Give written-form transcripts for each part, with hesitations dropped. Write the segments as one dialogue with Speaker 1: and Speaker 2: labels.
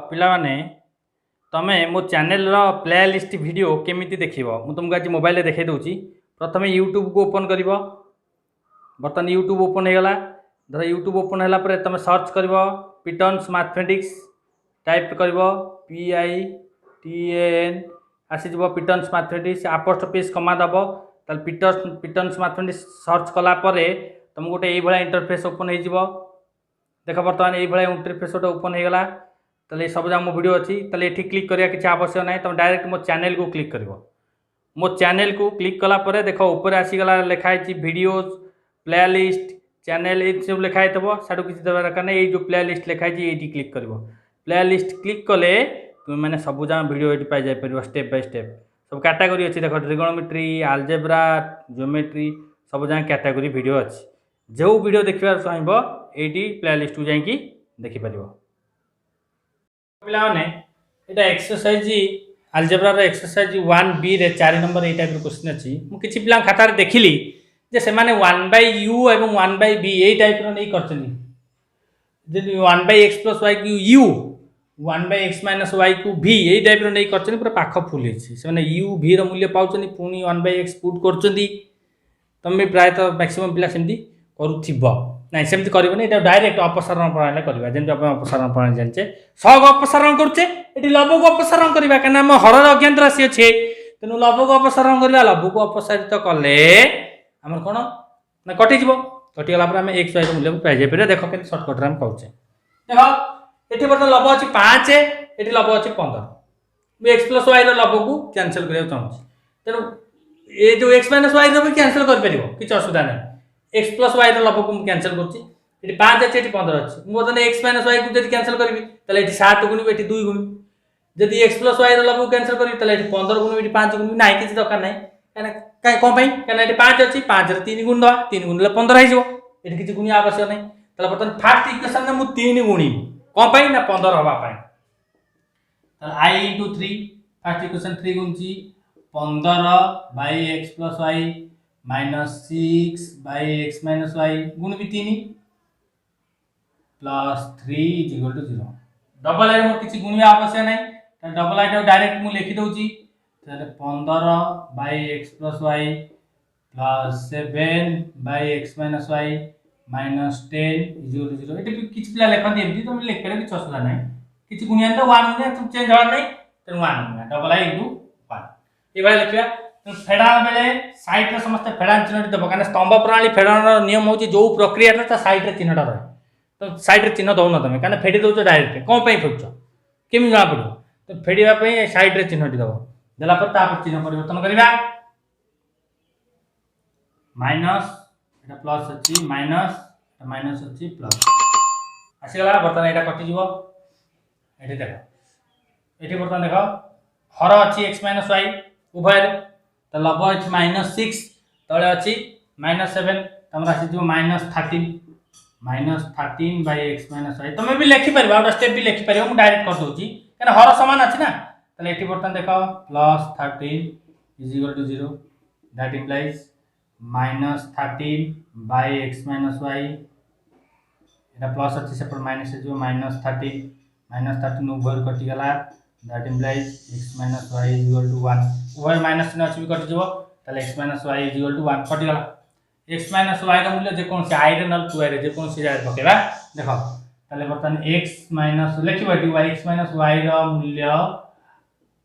Speaker 1: पिलाने तमें मो चैनल रो प्लेलिस्ट वीडियो केमिति देखिबो मु तुमको आज मोबाइल देखे दूची। प्रथम यूट्यूब को ओपन कर बर्तमान यूट्यूब ओपन हो गला। धर यूट्यूब ओपन होला पर तुम सर्च कर पिटन्स मैथमेटिक्स टाइप कर PITAN आसीज पिटन्स मैथमेटिक्स अपोस्ट्रोफी कमा दब ताल पिटन्स मैथमेटिक्स सर्च कलापर तुम गोटे ये इंटरफेस ओपन हो देख। बर्तमान ये इंटरफेस गोटे ओपन हो गला। ताले सब जहाँ मो वीडियो अच्छी ताले ये क्लिक करिया किसी आवश्यक ना। तुम डायरेक्ट मो चैनल को क्लिक कर मो चैनल को क्लिक कला पर देख ऊपर आसीगला लिखाई वीडियोज प्लेलिस्ट चैनल ये सब लिखाई थो साड़ू किसी देवा दरकार नहीं। ये जो प्लेलिस्ट लिखाई ये क्लिक कर प्लेलिस्ट क्लिक कले तुम मैंने सब जहाँ वीडियो ये पाई जापर स्टेप बाय स्टेप सब कैटेगरी अच्छी। देख ट्रिगोनोमेट्री आलजेब्रा ज्योमेट्री सब जहाँ कैटेगरी वीडियो अच्छी। जो वीडियो देखिबार चाहब ये प्लेलिस्ट को जाकि देखिपर। पिलाने ये एक्सरसाइज आलजेब्रा एक्सरसाइज 1B रे 4 नंबर ये टाइप क्वेश्चन अच्छी। मुझे किसी पिला खातार देखिली जे से माने 1/u एवं 1/b ये टाइप रो नहीं करछनी। जे 1/x + y को u 1/x - y को v ये टाइप रो नहीं करछनी। पूरा पाख फुल हिची से माने u v रो मूल्य पाउछनी पुनी 1/x पुट करछनी। तुम भी प्राय तो मैक्सिमम पिला सेमती करूथिबो नहीं सेमती करबो नहीं। डायरेक्ट अपसारण प्रणाली करबा जेमति अपन अपसारण प्रणाली जानचे सग अपसारण करछे एटी लव को अपसारण करबा कना हम हरर अज्ञात राशि अछि तेनु लव को अपसारण करबा। लव को अपसारित कले हमर कोन ना कटि जीवो कटि गला पर हम x y रो मूल्य पाइ जे पर। देखो के शॉर्टकट रे हम कहउछे देखो एटी बर्तन लव अछि 5 एटी लव अछि 15 मैं x + y रो लव को कैंसिल करिया चाहूछी तेनु ये जो x - y रो भी कैंसिल कर परिबो किछ असुविधा नै। x + y रो लव को कैंसिल करछि एटी 5 अछि एटी 15 अछि मो तने x - y को जदि कैंसिल करबी तले एटी 7 गुणिबे एटी 2 गुणिबे जदि x + y रो लव को कैंसिल करबी तले एटी 15 गुणिबे एटी 5 गुणिबे नाही किछ दरकार नाही। काना काई कोन पई काना एटी 5 अछि 5 रे 3 गुण दवा 3 गुणिले 15 हो जिवो एटी किछ गुणी आवश्यक नाही। तले बर्तन फर्स्ट इक्वेशन में मु 3 गुणी कोन पई ना 15 हवा पई त I * 3 first equation 3 गुणची 15/x + y - 6/x - y गुण भी 3 + 3 = 0। डबल आई मोर किसी गुणिया आवश्यक नहीं त डबल आई डायरेक्ट मु लिखि दोची ताले 15/x + y + 7/x - y - 10 = 0। Eighty किछ पिला लेखन एमती तुम लिखले किछ असुविधा नहीं किछ गुणिया त 1 गुणिया तुम चेंज हवा नहीं त 1 गुणिया डबल आई * 1 ए भाई लिखिया। फेडाण बेले साइड रे समस्त फेडाण चिन्हटी दबो काने स्तंभ प्रणाली फेडाण नियम होची जो प्रक्रिया ता साइड रे चिन्हटा रहे तो साइड रे चिन्ह दउन तमे काने फेडी दउछ डायरेक्ट कोन पई फेडछ केमि जाना पड़ो तो फेडिबा पई साइड रे चिन्हटी दबो देला पर ता पर चिन्ह परिवर्तन करिबा माइनस एटा प्लस अछि माइनस एटा माइनस अछि प्लस आसी गला। बर्तन एटा कटि जीवो एठी देखो एठी बर्तन देखो हर अछि x - y उभय त लव अछि -6 तळे अछि -7 तमरा आसी जो -13 -13/x - y तमे भी लिखि परबा ओटा स्टेप भी लिखि परबा मु डायरेक्ट कर दोची काना हर समान अछि ना तले एठी बर्तन देखो +13 = 0 that implies -13/x - y Etah plus अछि से पर माइनस जो -13 उभय कटि गला दैट इंप्लाइज x - y = 1 उभय माइनस चिन्ह अछि भी कटि जीवो तले x - y = 1 कटि गला। x - y रो मूल्य जे कोन से i रे नल 2 i रे जे कोन से जाय पकेबा देखो तले बर्तन x - लिखिबा dy x - y रो मूल्य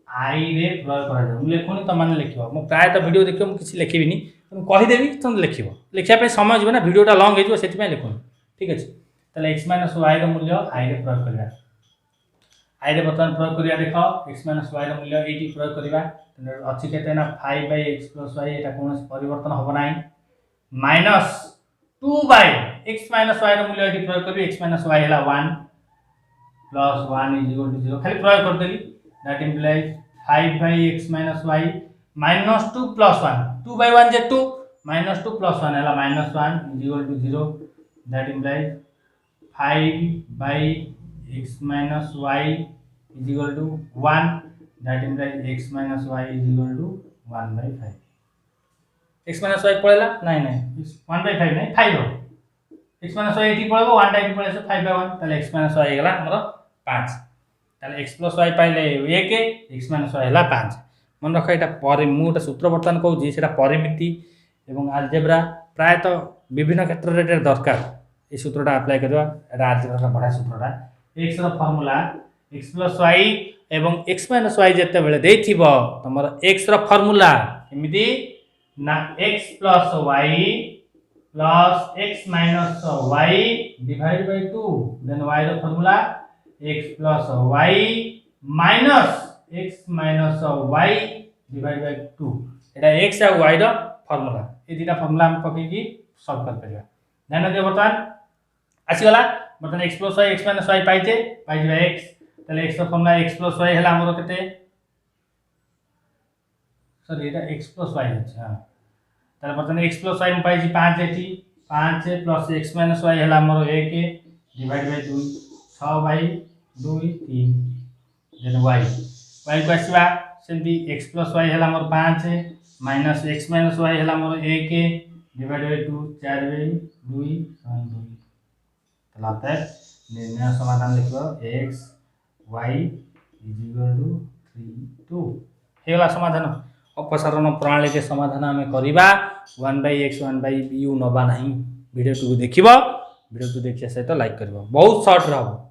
Speaker 1: i रे प्रयोग करा जाय मूल्य कोन त माने लिखिबो मु प्राय तो वीडियो देखियो मु किछि लिखिबिनी तुम कहि देबी तुम लिखिबो लिखिया पे समय जबो ना वीडियोटा लॉन्ग हे जबो सेति में लिखो ठीक अछि। तले x - y रो मूल्य i रे प्रयोग करिया i रे बर्तन प्रयोग करिया देखो x - y रो मूल्य एटी प्रयोग करिबा अछि केते ना 5/x + y एटा कोनोस परिवर्तन होबो नाही -2/x - y रो मूल्य एटी प्रयोग करबी x - y हला 1 + 1 = 0 खाली प्रयोग कर देली दैट इंप्लाइज 5/x - y -2 + 1 2/1 जे 2 -2 + 1 हला -1 = 0 that implies 5/x - y = 1 that implies x - y = 1/5 x minus y पळेला नाही नाही 1/5 नाही 5 हो x माइनस y एटी पळेबो 1 टाइम पळेसो 5/1 ताले x माइनस y हेला हमर 5 ताले x प्लस y पाइले 1 x माइनस y हेला 5 मन रख एटा पर मुटा सूत्र बर्तन कहू जी सेटा परिमिति एवं अलजेब्रा प्राय तो विभिन्न क्षेत्र रे दरकार ए सूत्रटा अप्लाई करबा एटा अलजेब्रा बडा सूत्रटा x रो फार्मूला x प्लस y एवं x माइनस y जते बेले देथिबो तमर x रो फार्मूला एमिति ना x plus y plus x minus y divided by 2 then y रो formula x plus y minus x minus y divided by 2 Etah x uh y रो formula ए दिटा formula हम पके की सॉल्व कर परिबा ध्यान दे बर्तमान आसी गला बर्तमान x plus y x minus y पाइते पाइबा x तले x रो फार्मूला x plus y हला हमरो केते सॉरी एटा x plus y अच्छा ताले बर्तमान x plus y में पाइछि 5 एटी 5 प्लस x minus y हला हमरो 1 divide by 2 6 by 2 3 then y को आसीबा सेंती x plus y हला हमरो 5 माइनस x minus y हला हमरो 1 डिवाइड बाय 2 4 बाय 2 2 तला पे निर्णय समाधान लिखो x y = 3 2 हेला समाधान अपसारण प्रणाली के समाधान हमें करिबा 1/x 1/u नबा नहीं वीडियो को देखिबो वीडियो को देखिया सहित लाइक करबो बहुत शॉर्ट रहबो।